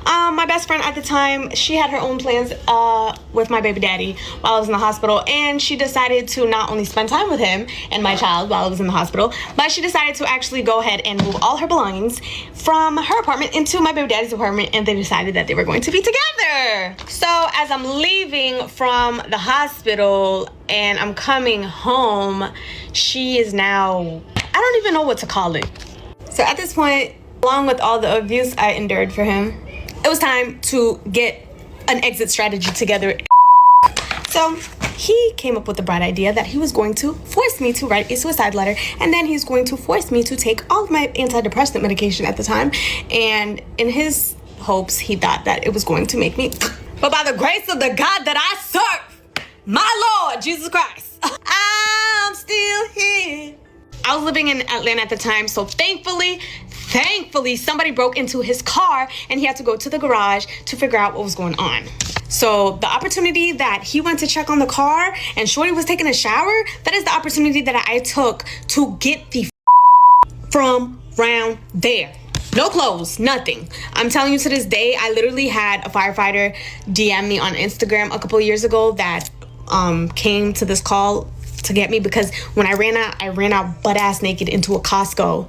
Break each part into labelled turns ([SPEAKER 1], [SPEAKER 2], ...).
[SPEAKER 1] My best friend at the time, she had her own plans with my baby daddy while I was in the hospital, and she decided to not only spend time with him and my child while I was in the hospital, but she decided to actually go ahead and move all her belongings from her apartment into my baby daddy's apartment, and they decided that they were going to be together. So as I'm leaving from the hospital and I'm coming home, she is now, I don't even know what to call it. So at this point, along with all the abuse I endured for him, it was time to get an exit strategy together. So he came up with the bright idea that he was going to force me to write a suicide letter, and then he's going to force me to take all of my antidepressant medication at the time. And in his hopes, he thought that it was going to make me. But by the grace of the God that I serve, my Lord Jesus Christ, I'm still here. I was living in Atlanta at the time, so thankfully, somebody broke into his car and he had to go to the garage to figure out what was going on. So the opportunity that he went to check on the car and Shorty was taking a shower, that is the opportunity that I took to get the from round there. No clothes, nothing. I'm telling you, to this day, I literally had a firefighter DM me on Instagram a couple of years ago that came to this call to get me, because when I ran out butt ass naked into a Costco.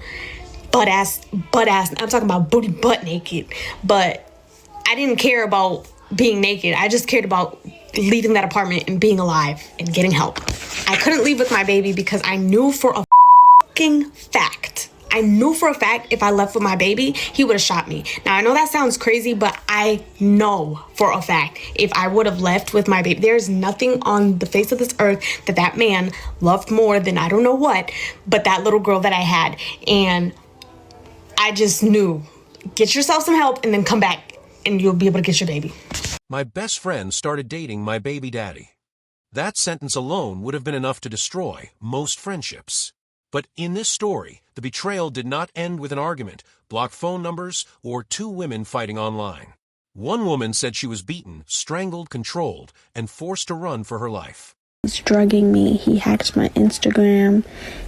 [SPEAKER 1] Butt ass, I'm talking about booty butt naked. But I didn't care about being naked. I just cared about leaving that apartment and being alive and getting help. I couldn't leave with my baby because I knew for a fact if I left with my baby, he would have shot me. Now, I know that sounds crazy, but I know for a fact if I would have left with my baby, there's nothing on the face of this earth that man loved more than I don't know what, but that little girl that I had. And I just knew, get yourself some help and then come back and you'll be able to get your baby.
[SPEAKER 2] My best friend started dating my baby daddy. That sentence alone would have been enough to destroy most friendships. But in this story, the betrayal did not end with an argument, blocked phone numbers, or two women fighting online. One woman said she was beaten, strangled, controlled, and forced to run for her life.
[SPEAKER 3] He's drugging me. He hacked my Instagram.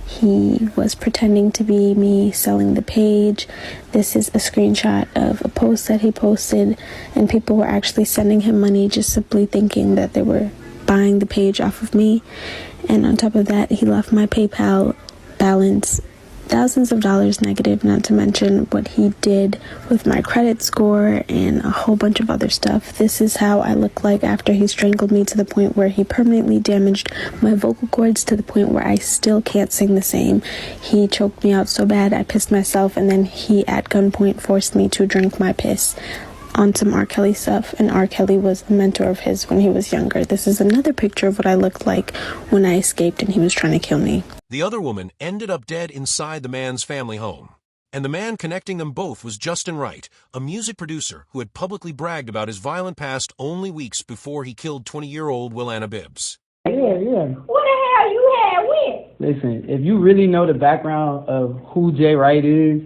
[SPEAKER 3] He was pretending to be me selling the page. This is a screenshot of a post that he posted, and people were actually sending him money just simply thinking that they were buying the page off of me. And on top of that, he left my PayPal balance thousands of dollars negative, not to mention what he did with my credit score and a whole bunch of other stuff. This is how I look like after he strangled me, to the point where he permanently damaged my vocal cords to the point where I still can't sing the same. He choked me out so bad I pissed myself, and then he at gunpoint forced me to drink my piss on some R. Kelly stuff, and R. Kelly was a mentor of his when he was younger. This is another picture of what I looked like when I escaped and he was trying to kill me.
[SPEAKER 2] The other woman ended up dead inside the man's family home. And the man connecting them both was Justin Wright, a music producer who had publicly bragged about his violent past only weeks before he killed 20-year-old Wilanna Bibbs.
[SPEAKER 4] Yeah.
[SPEAKER 5] What the hell you had with?
[SPEAKER 4] Listen, if you really know the background of who Jay Wright is,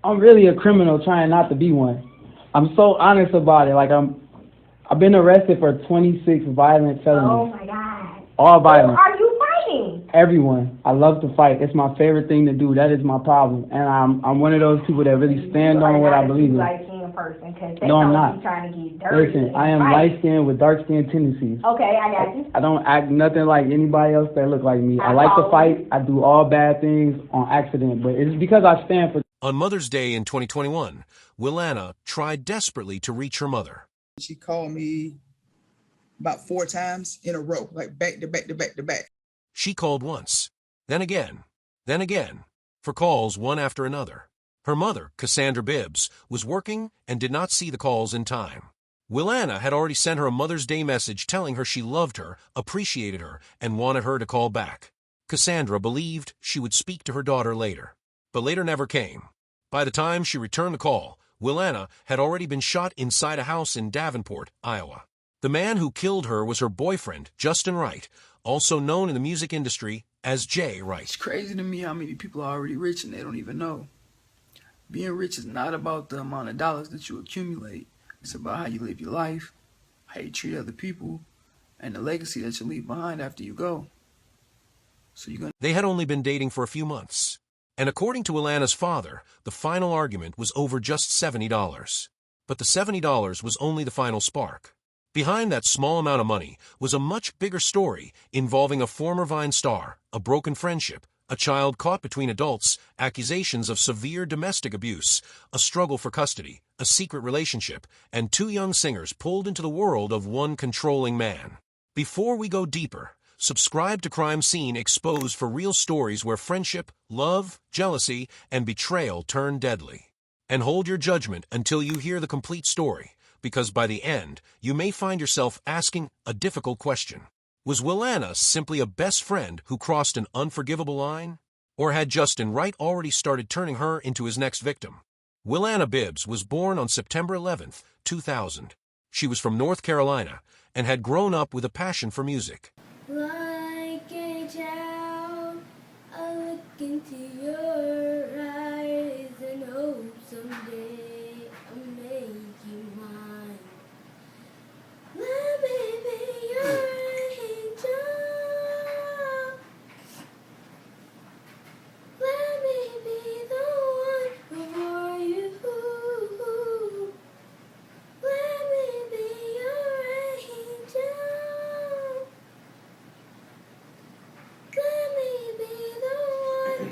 [SPEAKER 4] I'm really a criminal trying not to be one. I'm so honest about it. Like, I've been arrested for 26 violent felonies.
[SPEAKER 5] Oh my God.
[SPEAKER 4] All violent.
[SPEAKER 5] Who are you fighting?
[SPEAKER 4] Everyone. I love to fight. It's my favorite thing to do. That is my problem. And I'm one of those people that really stand on what I believe in.
[SPEAKER 5] Light-skinned person, because they
[SPEAKER 4] No, I'm
[SPEAKER 5] know
[SPEAKER 4] not.
[SPEAKER 5] you trying to get dirty.
[SPEAKER 4] Listen, I am light-skinned with dark-skinned tendencies.
[SPEAKER 5] Okay, I got you.
[SPEAKER 4] I don't act nothing like anybody else that look like me. I like to fight. I do all bad things on accident, but it's because I stand for.
[SPEAKER 2] On Mother's Day in 2021, Wilanna tried desperately to reach her mother.
[SPEAKER 6] She called me about 4 times in a row, like back to back to back to back.
[SPEAKER 2] She called once, then again, for calls one after another. Her mother, Cassandra Bibbs, was working and did not see the calls in time. Wilanna had already sent her a Mother's Day message telling her she loved her, appreciated her, and wanted her to call back. Cassandra believed she would speak to her daughter later, but later never came. By the time she returned the call, Wilanna had already been shot inside a house in Davenport, Iowa. The man who killed her was her boyfriend, Justin Wright, also known in the music industry as Jay Wright.
[SPEAKER 7] It's crazy to me how many people are already rich and they don't even know. Being rich is not about the amount of dollars that you accumulate. It's about how you live your life, how you treat other people, and the legacy that you leave behind after you go.
[SPEAKER 2] They had only been dating for a few months. And according to Wilanna's father, the final argument was over just $70. But the $70 was only the final spark. Behind that small amount of money was a much bigger story involving a former Vine star, a broken friendship, a child caught between adults, accusations of severe domestic abuse, a struggle for custody, a secret relationship, and two young singers pulled into the world of one controlling man. Before we go deeper, subscribe to Crime Scene Exposed for real stories where friendship, love, jealousy, and betrayal turn deadly. And hold your judgment until you hear the complete story, because by the end, you may find yourself asking a difficult question. Was Wilanna simply a best friend who crossed an unforgivable line? Or had Justin Wright already started turning her into his next victim? Wilanna Bibbs was born on September 11, 2000. She was from North Carolina and had grown up with a passion for music.
[SPEAKER 3] Like a child, I look into your eyes and hope someday I'll make you mine. Let me be your angel. Let me be the one for you. Let me be your angel. Let me be the one.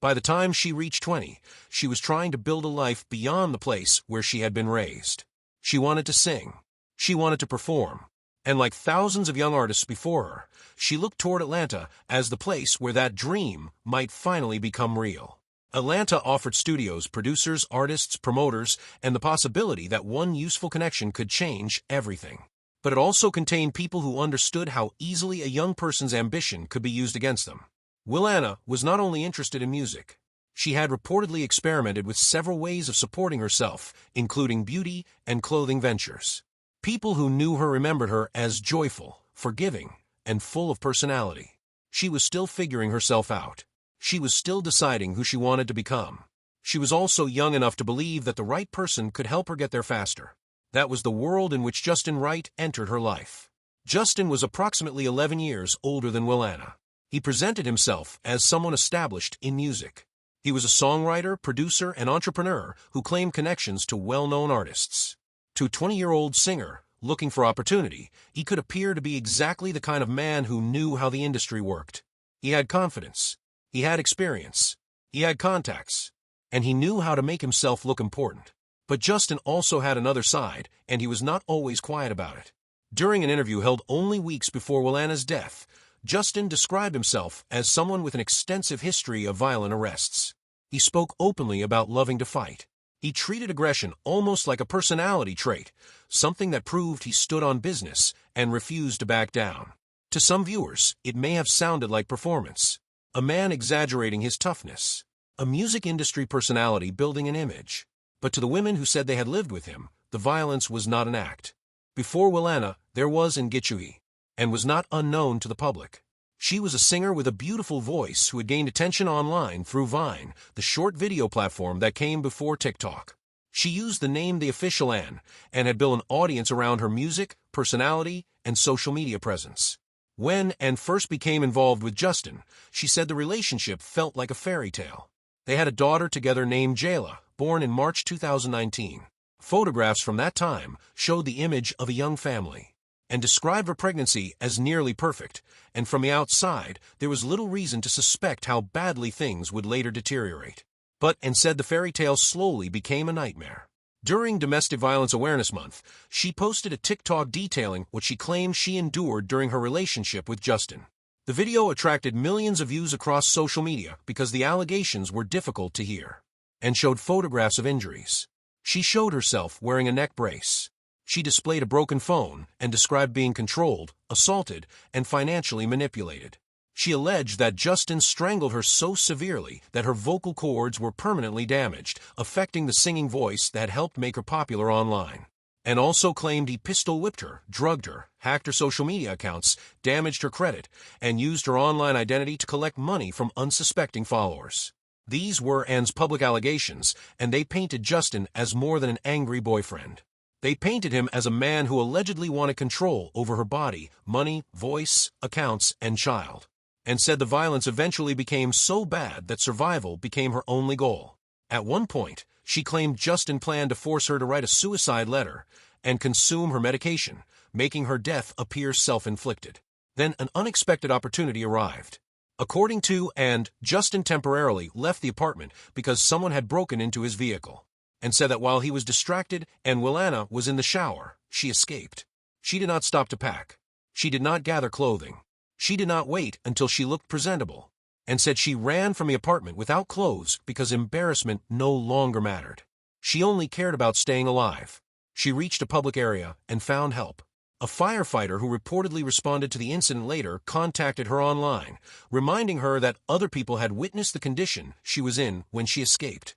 [SPEAKER 2] By the time she reached 20, she was trying to build a life beyond the place where she had been raised. She wanted to sing. She wanted to perform. And like thousands of young artists before her, she looked toward Atlanta as the place where that dream might finally become real. Atlanta offered studios, producers, artists, promoters, and the possibility that one useful connection could change everything. But it also contained people who understood how easily a young person's ambition could be used against them. Wilanna was not only interested in music. She had reportedly experimented with several ways of supporting herself, including beauty and clothing ventures. People who knew her remembered her as joyful, forgiving, and full of personality. She was still figuring herself out. She was still deciding who she wanted to become. She was also young enough to believe that the right person could help her get there faster. That was the world in which Justin Wright entered her life. Justin was approximately 11 years older than Wilanna. He presented himself as someone established in music. He was a songwriter, producer, and entrepreneur who claimed connections to well-known artists. To a 20-year-old singer looking for opportunity, he could appear to be exactly the kind of man who knew how the industry worked. He had confidence. He had experience. He had contacts. And he knew how to make himself look important. But Justin also had another side, and he was not always quiet about it. During an interview held only weeks before Wilanna's death, Justin described himself as someone with an extensive history of violent arrests. He spoke openly about loving to fight. He treated aggression almost like a personality trait, something that proved he stood on business and refused to back down. To some viewers, it may have sounded like performance, a man exaggerating his toughness, a music industry personality building an image. But to the women who said they had lived with him, the violence was not an act. Before Wilanna, there was in Gichuhi, and was not unknown to the public. She was a singer with a beautiful voice who had gained attention online through Vine, the short video platform that came before TikTok. She used the name The Official Ann and had built an audience around her music, personality, and social media presence. When Ann first became involved with Justin, she said the relationship felt like a fairy tale. They had a daughter together named Jayla, born in March 2019. Photographs from that time showed the image of a young family and described her pregnancy as nearly perfect, and from the outside, there was little reason to suspect how badly things would later deteriorate. But Ann said the fairy tale slowly became a nightmare. During Domestic Violence Awareness Month, she posted a TikTok detailing what she claimed she endured during her relationship with Justin. The video attracted millions of views across social media because the allegations were difficult to hear, and showed photographs of injuries. She showed herself wearing a neck brace. She displayed a broken phone and described being controlled, assaulted, and financially manipulated. She alleged that Justin strangled her so severely that her vocal cords were permanently damaged, affecting the singing voice that helped make her popular online. And also claimed he pistol-whipped her, drugged her, hacked her social media accounts, damaged her credit, and used her online identity to collect money from unsuspecting followers. These were Ann's public allegations, and they painted Justin as more than an angry boyfriend. They painted him as a man who allegedly wanted control over her body, money, voice, accounts, and child, and said the violence eventually became so bad that survival became her only goal. At one point, She claimed Justin planned to force her to write a suicide letter and consume her medication, making her death appear self-inflicted. Then an unexpected opportunity arrived. According to and Justin temporarily left the apartment because someone had broken into his vehicle, and said that while he was distracted and Wilanna was in the shower, she escaped. She did not stop to pack. She did not gather clothing. She did not wait until she looked presentable, and said she ran from the apartment without clothes because embarrassment no longer mattered. She only cared about staying alive. She reached a public area and found help. A firefighter who reportedly responded to the incident later contacted her online, reminding her that other people had witnessed the condition she was in when she escaped,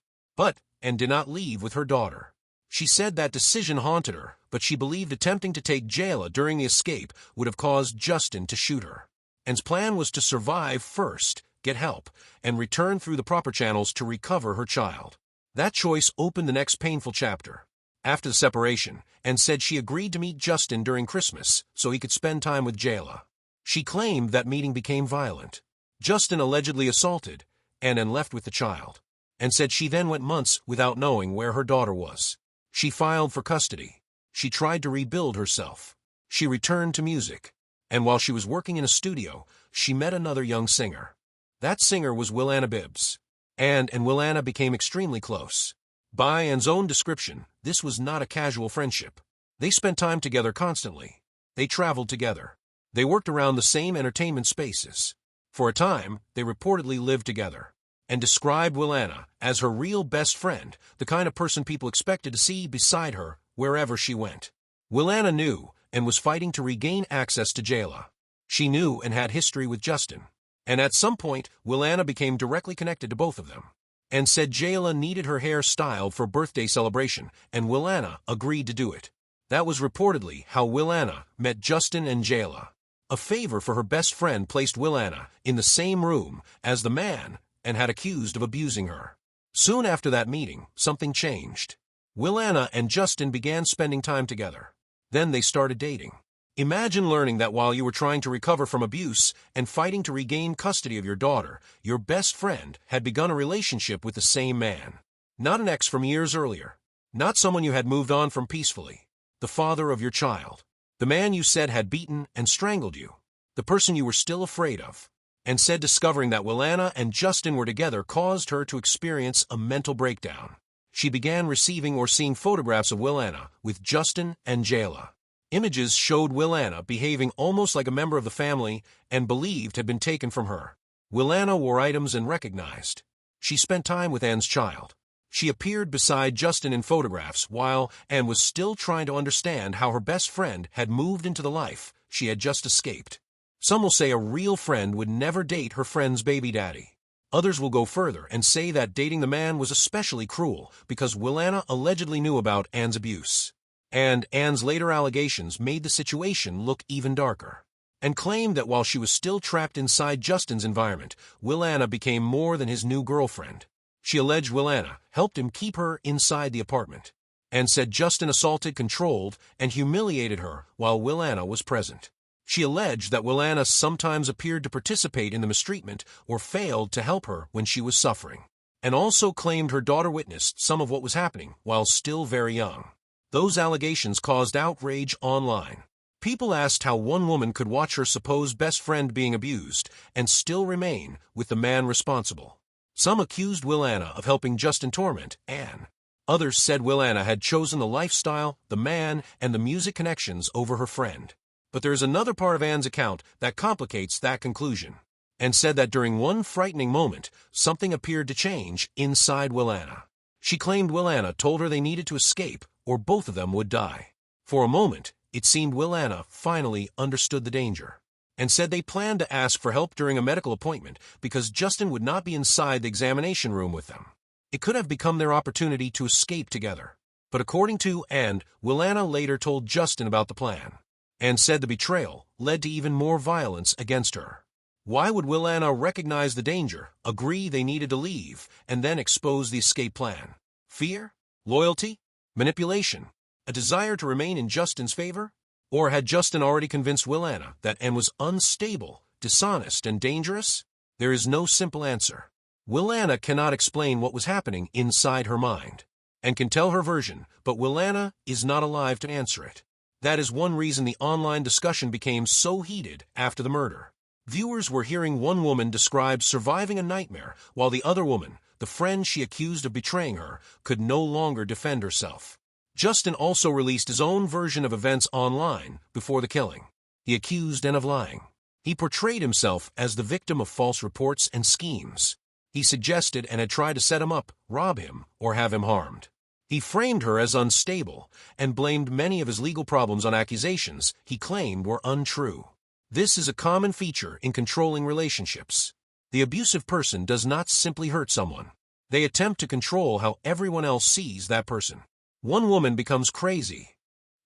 [SPEAKER 2] and did not leave with her daughter. She said that decision haunted her, but she believed attempting to take Jayla during the escape would have caused Justin to shoot her. Anne's plan was to survive first, get help, and return through the proper channels to recover her child. That choice opened the next painful chapter. After the separation, Anne said she agreed to meet Justin during Christmas so he could spend time with Jayla. She claimed that meeting became violent. Justin allegedly assaulted Anne and left with the child, and said she then went months without knowing where her daughter was. She filed for custody. She tried to rebuild herself. She returned to music, and while she was working in a studio, she met another young singer. That singer was Wilanna Bibbs. Anne and Wilanna became extremely close. By Anne's own description, this was not a casual friendship. They spent time together constantly. They traveled together. They worked around the same entertainment spaces. For a time, they reportedly lived together, and described Wilanna as her real best friend, the kind of person people expected to see beside her wherever she went. Wilanna knew and was fighting to regain access to Jayla. She knew and had history with Justin, and at some point, Wilanna became directly connected to both of them, and said Jayla needed her hair styled for a birthday celebration, and Wilanna agreed to do it. That was reportedly how Wilanna met Justin and Jayla. A favor for her best friend placed Wilanna in the same room as the man and had accused of abusing her. Soon after that meeting, something changed. Wilanna and Justin began spending time together. Then they started dating. Imagine learning that while you were trying to recover from abuse and fighting to regain custody of your daughter, your best friend had begun a relationship with the same man. Not an ex from years earlier. Not someone you had moved on from peacefully. The father of your child. The man you said had beaten and strangled you. The person you were still afraid of. And said discovering that Wilanna and Justin were together caused her to experience a mental breakdown. She began receiving or seeing photographs of Wilanna with Justin and Jayla. Images showed Wilanna behaving almost like a member of the family and believed had been taken from her. Wilanna wore items and recognized. She spent time with Anne's child. She appeared beside Justin in photographs while Anne was still trying to understand how her best friend had moved into the life she had just escaped. Some will say a real friend would never date her friend's baby daddy. Others will go further and say that dating the man was especially cruel because Wilanna allegedly knew about Anne's abuse. And Anne's later allegations made the situation look even darker, and claimed that while she was still trapped inside Justin's environment, Wilanna became more than his new girlfriend. She alleged Wilanna helped him keep her inside the apartment, and said Justin assaulted, controlled, and humiliated her while Wilanna was present. She alleged that Wilanna sometimes appeared to participate in the mistreatment or failed to help her when she was suffering, and also claimed her daughter witnessed some of what was happening while still very young. Those allegations caused outrage online. People asked how one woman could watch her supposed best friend being abused and still remain with the man responsible. Some accused Wilanna of helping Justin torment Anne. Others said Wilanna had chosen the lifestyle, the man, and the music connections over her friend. But there is another part of Anne's account that complicates that conclusion, and said that during one frightening moment, something appeared to change inside Wilanna. She claimed Wilanna told her they needed to escape or both of them would die. For a moment, it seemed Wilanna finally understood the danger, and said they planned to ask for help during a medical appointment because Justin would not be inside the examination room with them. It could have become their opportunity to escape together. But according to Anne, Wilanna later told Justin about the plan, and said the betrayal led to even more violence against her. Why would Wilanna recognize the danger, agree they needed to leave, and then expose the escape plan? Fear? Loyalty? Manipulation? A desire to remain in Justin's favor? Or had Justin already convinced Wilanna that Anne was unstable, dishonest, and dangerous? There is no simple answer. Wilanna cannot explain what was happening inside her mind. and can tell her version, but Wilanna is not alive to answer it. That is one reason the online discussion became so heated after the murder. Viewers were hearing one woman describe surviving a nightmare, while the other woman, the friend she accused of betraying her, could no longer defend herself. Justin also released his own version of events online before the killing. He accused Ann of lying. He portrayed himself as the victim of false reports and schemes. He suggested and had tried to set him up, rob him, or have him harmed. He framed her as unstable and blamed many of his legal problems on accusations he claimed were untrue. This is a common feature in controlling relationships. The abusive person does not simply hurt someone. They attempt to control how everyone else sees that person. One woman becomes crazy.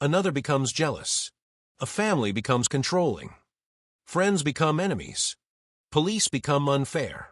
[SPEAKER 2] Another becomes jealous. A family becomes controlling. Friends become enemies. Police become unfair.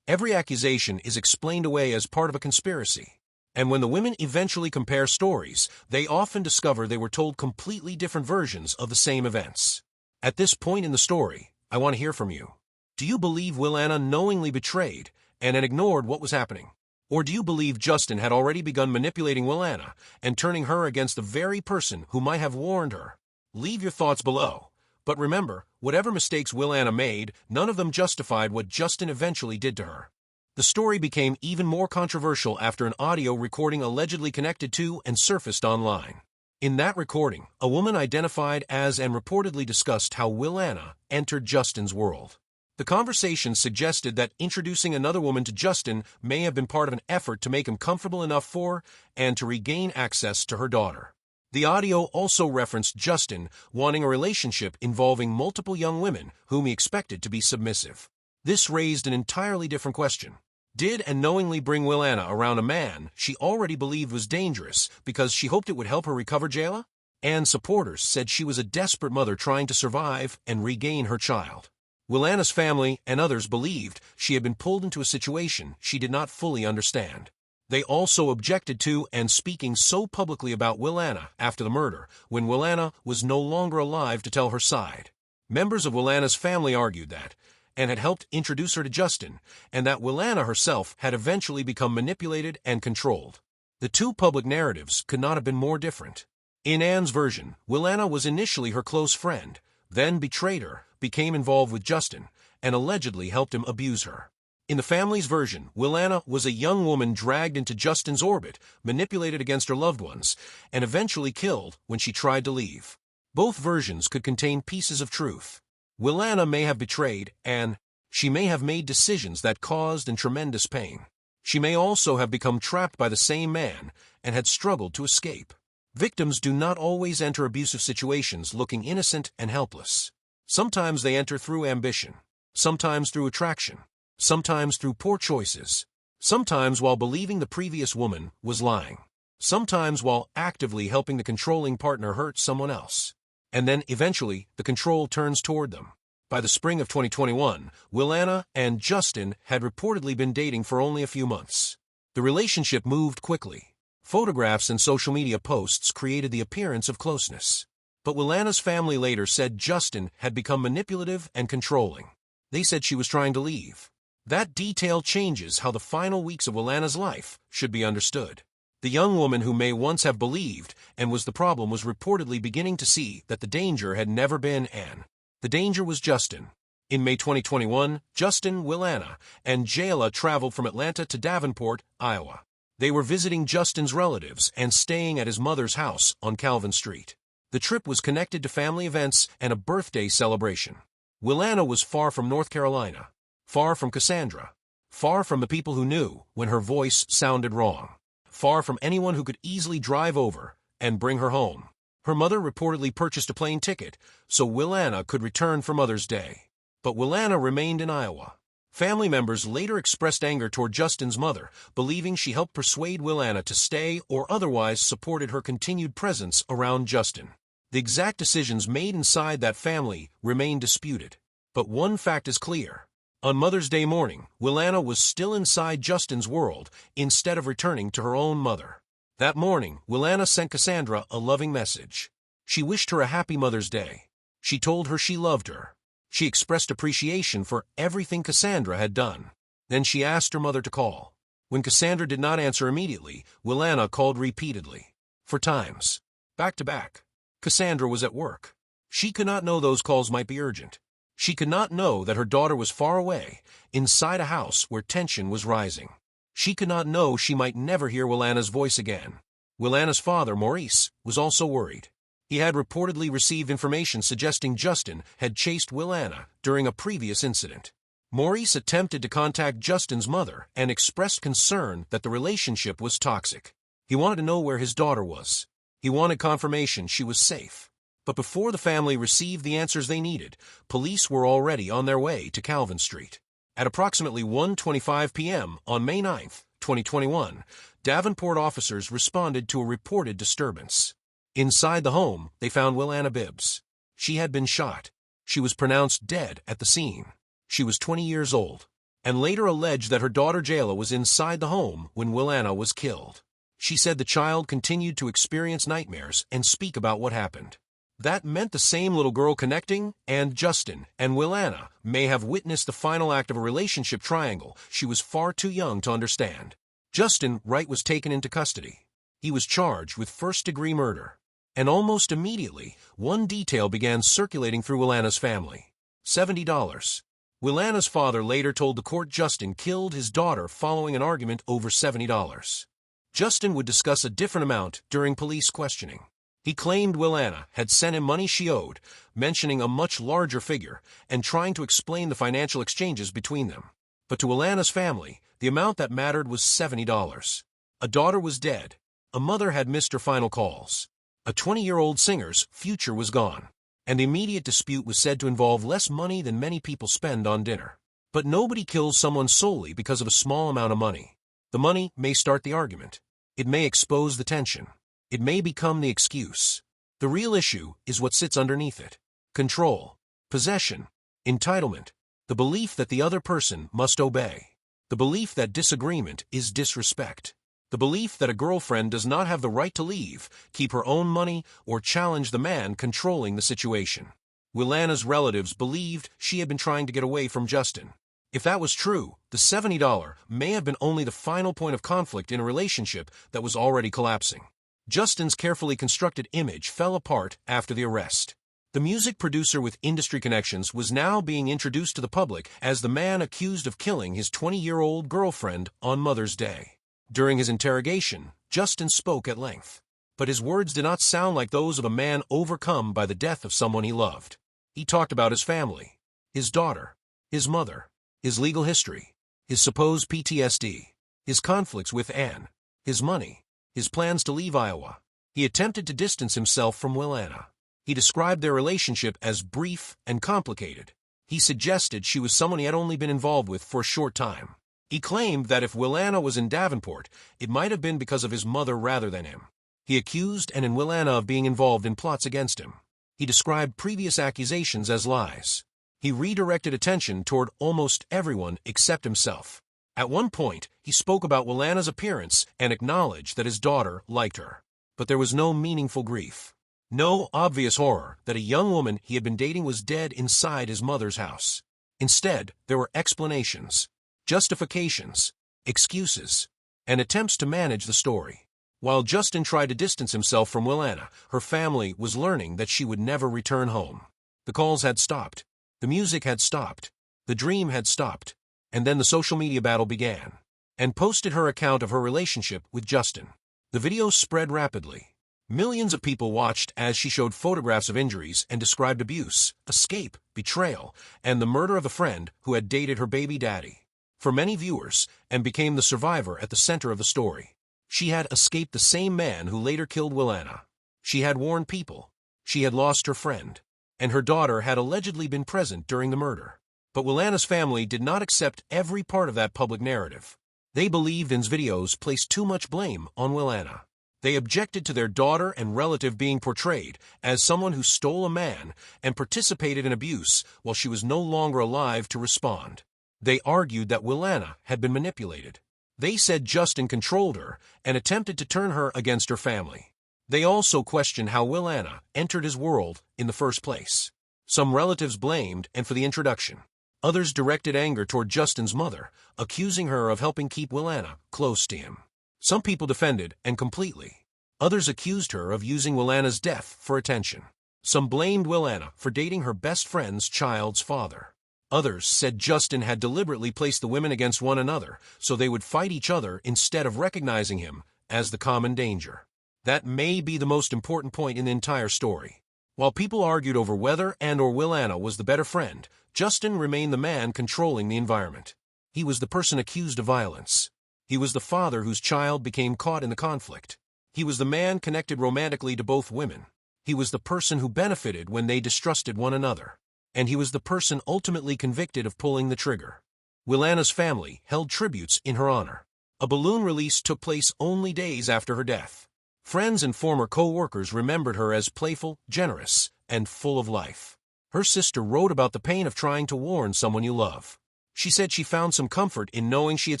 [SPEAKER 2] Every accusation is explained away as part of a conspiracy. And when the women eventually compare stories, they often discover they were told completely different versions of the same events. At this point in the story, I want to hear from you. Do you believe Wilanna knowingly betrayed and had ignored what was happening? Or do you believe Justin had already begun manipulating Wilanna and turning her against the very person who might have warned her? Leave your thoughts below. But remember, whatever mistakes Wilanna made, none of them justified what Justin eventually did to her. The story became even more controversial after an audio recording allegedly connected to and surfaced online. In that recording, a woman identified as and reportedly discussed how Wilanna entered Justin's world. The conversation suggested that introducing another woman to Justin may have been part of an effort to make him comfortable enough for and to regain access to her daughter. The audio also referenced Justin wanting a relationship involving multiple young women whom he expected to be submissive. This raised an entirely different question. Did and knowingly bring Wilanna around a man she already believed was dangerous because she hoped it would help her recover Jayla? Ann's supporters said she was a desperate mother trying to survive and regain her child. Wilanna's family and others believed she had been pulled into a situation she did not fully understand. They also objected to and speaking so publicly about Wilanna after the murder, when Wilanna was no longer alive to tell her side. Members of Wilanna's family argued that Ann had helped introduce her to Justin, and that Wilanna herself had eventually become manipulated and controlled. The two public narratives could not have been more different. In Ann's version, Wilanna was initially her close friend, then betrayed her, became involved with Justin, and allegedly helped him abuse her. In the family's version, Wilanna was a young woman dragged into Justin's orbit, manipulated against her loved ones, and eventually killed when she tried to leave. Both versions could contain pieces of truth. Wilanna may have betrayed Ann. She may have made decisions that caused tremendous pain. She may also have become trapped by the same man and had struggled to escape. Victims do not always enter abusive situations looking innocent and helpless. Sometimes they enter through ambition, sometimes through attraction, sometimes through poor choices, sometimes while believing the previous woman was lying, sometimes while actively helping the controlling partner hurt someone else. And then, eventually, the control turns toward them. By the spring of 2021, Wilanna and Justin had reportedly been dating for only a few months. The relationship moved quickly. Photographs and social media posts created the appearance of closeness. But Wilanna's family later said Justin had become manipulative and controlling. They said she was trying to leave. That detail changes how the final weeks of Wilanna's life should be understood. The young woman who may once have believed and was the problem was reportedly beginning to see that the danger had never been Ann. The danger was Justin. In May 2021, Justin, Wilanna, and Jayla traveled from Atlanta to Davenport, Iowa. They were visiting Justin's relatives and staying at his mother's house on Calvin Street. The trip was connected to family events and a birthday celebration. Wilanna was far from North Carolina, far from Cassandra, far from the people who knew when her voice sounded wrong, far from anyone who could easily drive over and bring her home. Her mother reportedly purchased a plane ticket so Wilanna could return for Mother's Day. But Wilanna remained in Iowa. Family members later expressed anger toward Justin's mother, believing she helped persuade Wilanna to stay or otherwise supported her continued presence around Justin. The exact decisions made inside that family remain disputed. But one fact is clear. On Mother's Day morning, Wilanna was still inside Justin's world instead of returning to her own mother. That morning, Wilanna sent Cassandra a loving message. She wished her a happy Mother's Day. She told her she loved her. She expressed appreciation for everything Cassandra had done. Then she asked her mother to call. When Cassandra did not answer immediately, Wilanna called repeatedly. For times. Back to back. Cassandra was at work. She could not know those calls might be urgent. She could not know that her daughter was far away, inside a house where tension was rising. She could not know she might never hear Wilanna's voice again. Wilanna's father, Maurice, was also worried. He had reportedly received information suggesting Justin had chased Wilanna during a previous incident. Maurice attempted to contact Justin's mother and expressed concern that the relationship was toxic. He wanted to know where his daughter was. He wanted confirmation she was safe. But before the family received the answers they needed, police were already on their way to Calvin Street. At approximately 1:25 p.m. on May 9, 2021, Davenport officers responded to a reported disturbance. Inside the home, they found Wilanna Bibbs. She had been shot. She was pronounced dead at the scene. She was 20 years old, and later alleged that her daughter Jayla was inside the home when Wilanna was killed. She said the child continued to experience nightmares and speak about what happened. That meant the same little girl connecting, and Justin and Wilanna may have witnessed the final act of a relationship triangle she was far too young to understand. Justin Wright was taken into custody. He was charged with first-degree murder. And almost immediately, one detail began circulating through Wilanna's family. $70. Wilanna's father later told the court Justin killed his daughter following an argument over $70. Justin would discuss a different amount during police questioning. He claimed Wilanna had sent him money she owed, mentioning a much larger figure, and trying to explain the financial exchanges between them. But to Wilanna's family, the amount that mattered was $70. A daughter was dead. A mother had missed her final calls. A 20-year-old singer's future was gone. And the immediate dispute was said to involve less money than many people spend on dinner. But nobody kills someone solely because of a small amount of money. The money may start the argument. It may expose the tension. It may become the excuse. The real issue is what sits underneath it. Control, possession, entitlement, the belief that the other person must obey, the belief that disagreement is disrespect, the belief that a girlfriend does not have the right to leave, keep her own money, or challenge the man controlling the situation. Wilanna's relatives believed she had been trying to get away from Justin. If that was true, the $70 may have been only the final point of conflict in a relationship that was already collapsing. Justin's carefully constructed image fell apart after the arrest. The music producer with industry connections was now being introduced to the public as the man accused of killing his 20-year-old girlfriend on Mother's Day. During his interrogation, Justin spoke at length, but his words did not sound like those of a man overcome by the death of someone he loved. He talked about his family, his daughter, his mother, his legal history, his supposed PTSD, his conflicts with Anne, his money, his plans to leave Iowa. He attempted to distance himself from Wilanna. He described their relationship as brief and complicated. He suggested she was someone he had only been involved with for a short time. He claimed that if Wilanna was in Davenport, it might have been because of his mother rather than him. He accused Anne and Wilanna of being involved in plots against him. He described previous accusations as lies. He redirected attention toward almost everyone except himself. At one point, he spoke about Wilanna's appearance and acknowledged that his daughter liked her. But there was no meaningful grief. No obvious horror that a young woman he had been dating was dead inside his mother's house. Instead, there were explanations, justifications, excuses, and attempts to manage the story. While Justin tried to distance himself from Wilanna, her family was learning that she would never return home. The calls had stopped. The music had stopped. The dream had stopped. And then the social media battle began, and posted her account of her relationship with Justin. The video spread rapidly. Millions of people watched as she showed photographs of injuries and described abuse, escape, betrayal, and the murder of a friend who had dated her baby daddy. For many viewers, and became the survivor at the center of the story. She had escaped the same man who later killed Wilanna. She had warned people. She had lost her friend. And her daughter had allegedly been present during the murder. But Wilanna's family did not accept every part of that public narrative. They believed Anne's videos placed too much blame on Wilanna. They objected to their daughter and relative being portrayed as someone who stole a man and participated in abuse while she was no longer alive to respond. They argued that Wilanna had been manipulated. They said Justin controlled her and attempted to turn her against her family. They also questioned how Wilanna entered his world in the first place. Some relatives blamed Anne for the introduction. Others directed anger toward Justin's mother, accusing her of helping keep Wilanna close to him. Some people defended, and completely. Others accused her of using Wilanna's death for attention. Some blamed Wilanna for dating her best friend's child's father. Others said Justin had deliberately placed the women against one another so they would fight each other instead of recognizing him as the common danger. That may be the most important point in the entire story. While people argued over whether and/or Wilanna was the better friend, Justin remained the man controlling the environment. He was the person accused of violence. He was the father whose child became caught in the conflict. He was the man connected romantically to both women. He was the person who benefited when they distrusted one another. And he was the person ultimately convicted of pulling the trigger. Wilanna's family held tributes in her honor. A balloon release took place only days after her death. Friends and former co-workers remembered her as playful, generous, and full of life. Her sister wrote about the pain of trying to warn someone you love. She said she found some comfort in knowing she had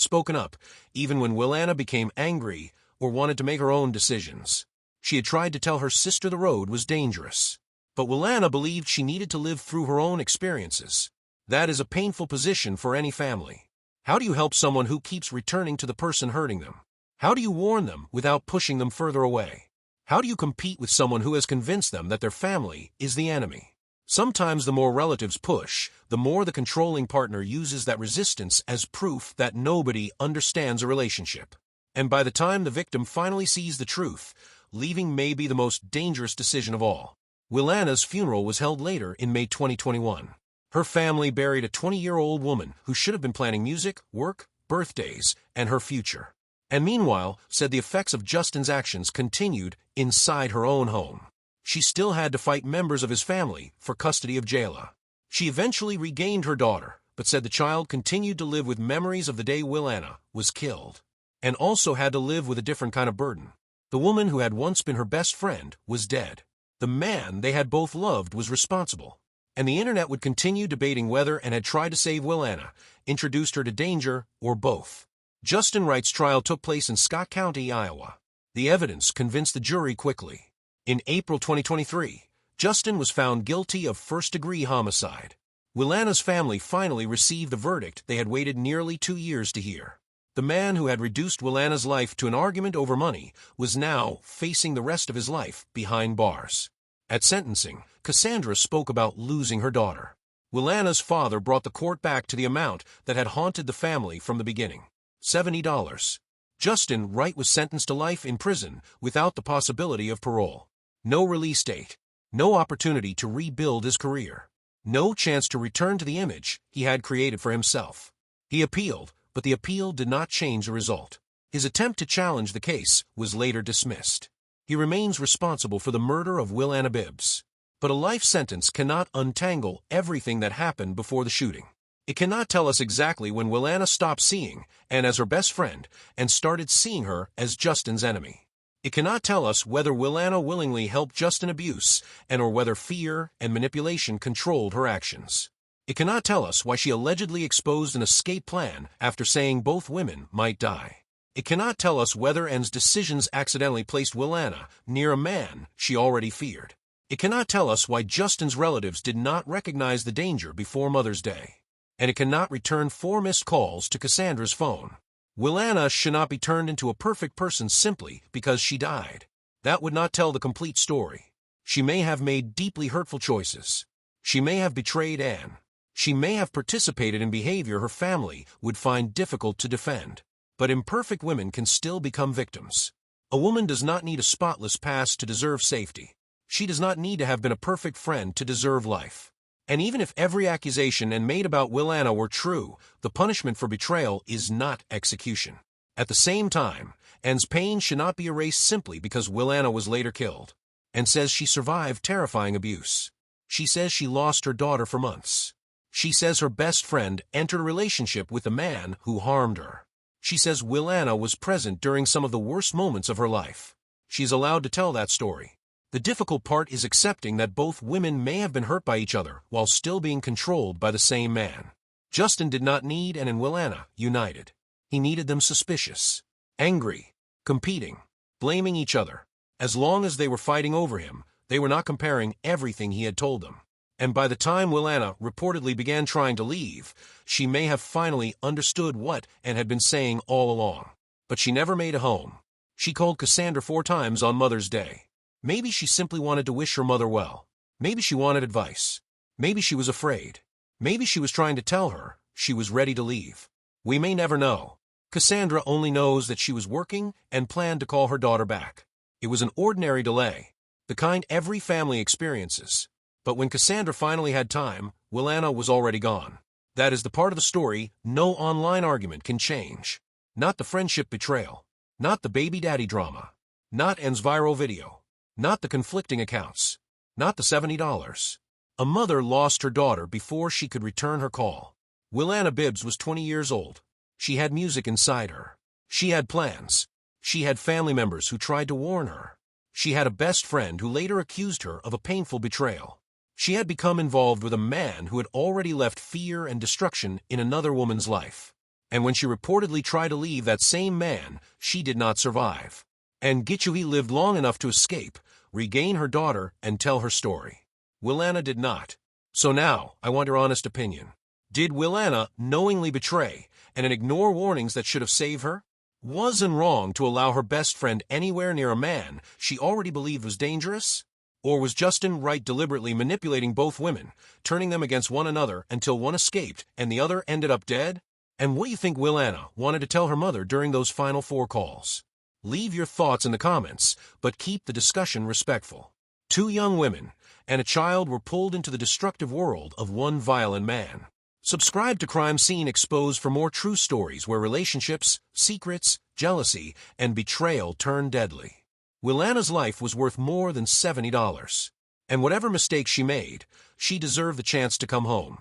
[SPEAKER 2] spoken up, even when Wilanna became angry or wanted to make her own decisions. She had tried to tell her sister the road was dangerous. But Wilanna believed she needed to live through her own experiences. That is a painful position for any family. How do you help someone who keeps returning to the person hurting them? How do you warn them without pushing them further away? How do you compete with someone who has convinced them that their family is the enemy? Sometimes the more relatives push, the more the controlling partner uses that resistance as proof that nobody understands a relationship. And by the time the victim finally sees the truth, leaving may be the most dangerous decision of all. Wilanna's funeral was held later in May 2021. Her family buried a 20-year-old woman who should have been planning music, work, birthdays, and her future. And meanwhile, said the effects of Justin's actions continued inside her own home. She still had to fight members of his family for custody of Jayla. She eventually regained her daughter, but said the child continued to live with memories of the day Wilanna was killed, and also had to live with a different kind of burden. The woman who had once been her best friend was dead. The man they had both loved was responsible. And the internet would continue debating whether and had tried to save Wilanna, introduced her to danger, or both. Justin Wright's trial took place in Scott County, Iowa. The evidence convinced the jury quickly. In April 2023, Justin was found guilty of first-degree homicide. Wilanna's family finally received the verdict they had waited nearly 2 years to hear. The man who had reduced Wilanna's life to an argument over money was now facing the rest of his life behind bars. At sentencing, Cassandra spoke about losing her daughter. Wilanna's father brought the court back to the amount that had haunted the family from the beginning: $70. Justin Wright was sentenced to life in prison without the possibility of parole. No release date. No opportunity to rebuild his career. No chance to return to the image he had created for himself. He appealed, but the appeal did not change the result. His attempt to challenge the case was later dismissed. He remains responsible for the murder of Wilanna Bibbs. But a life sentence cannot untangle everything that happened before the shooting. It cannot tell us exactly when Wilanna stopped seeing Anne as her best friend and started seeing her as Justin's enemy. It cannot tell us whether Wilanna willingly helped Justin abuse and or whether fear and manipulation controlled her actions. It cannot tell us why she allegedly exposed an escape plan after saying both women might die. It cannot tell us whether Anne's decisions accidentally placed Wilanna near a man she already feared. It cannot tell us why Justin's relatives did not recognize the danger before Mother's Day. And it cannot return 4 missed calls to Cassandra's phone. Wilanna should not be turned into a perfect person simply because she died. That would not tell the complete story. She may have made deeply hurtful choices. She may have betrayed Anne. She may have participated in behavior her family would find difficult to defend. But imperfect women can still become victims. A woman does not need a spotless past to deserve safety. She does not need to have been a perfect friend to deserve life. And even if every accusation and made about Wilanna were true, the punishment for betrayal is not execution. At the same time, Anne's pain should not be erased simply because Wilanna was later killed. Anne says she survived terrifying abuse. She says she lost her daughter for months. She says her best friend entered a relationship with a man who harmed her. She says Wilanna was present during some of the worst moments of her life. She is allowed to tell that story. The difficult part is accepting that both women may have been hurt by each other while still being controlled by the same man. Justin did not need Anne and Wilanna united. He needed them suspicious, angry, competing, blaming each other. As long as they were fighting over him, they were not comparing everything he had told them. And by the time Wilanna reportedly began trying to leave, she may have finally understood what and had been saying all along. But she never made a home. She called Cassandra 4 times on Mother's Day. Maybe she simply wanted to wish her mother well. Maybe she wanted advice. Maybe she was afraid. Maybe she was trying to tell her she was ready to leave. We may never know. Cassandra only knows that she was working and planned to call her daughter back. It was an ordinary delay, the kind every family experiences. But when Cassandra finally had time, Wilanna was already gone. That is the part of the story no online argument can change. Not the friendship betrayal. Not the baby daddy drama. Not N's viral video. Not the conflicting accounts. Not the $70. A mother lost her daughter before she could return her call. Wilanna Bibbs was 20 years old. She had music inside her. She had plans. She had family members who tried to warn her. She had a best friend who later accused her of a painful betrayal. She had become involved with a man who had already left fear and destruction in another woman's life. And when she reportedly tried to leave that same man, she did not survive. And Gichuhi lived long enough to escape, regain her daughter, and tell her story. Wilanna did not. So now, I want your honest opinion. Did Wilanna knowingly betray and ignore warnings that should have saved her? Was it wrong to allow her best friend anywhere near a man she already believed was dangerous? Or was Justin Wright deliberately manipulating both women, turning them against one another until one escaped and the other ended up dead? And what do you think Wilanna wanted to tell her mother during those final 4 calls? Leave your thoughts in the comments, but keep the discussion respectful. 2 young women and a child were pulled into the destructive world of one violent man. Subscribe to Crime Scene Exposed for more true stories where relationships, secrets, jealousy, and betrayal turn deadly. Wilanna's life was worth more than $70. And whatever mistakes she made, she deserved the chance to come home.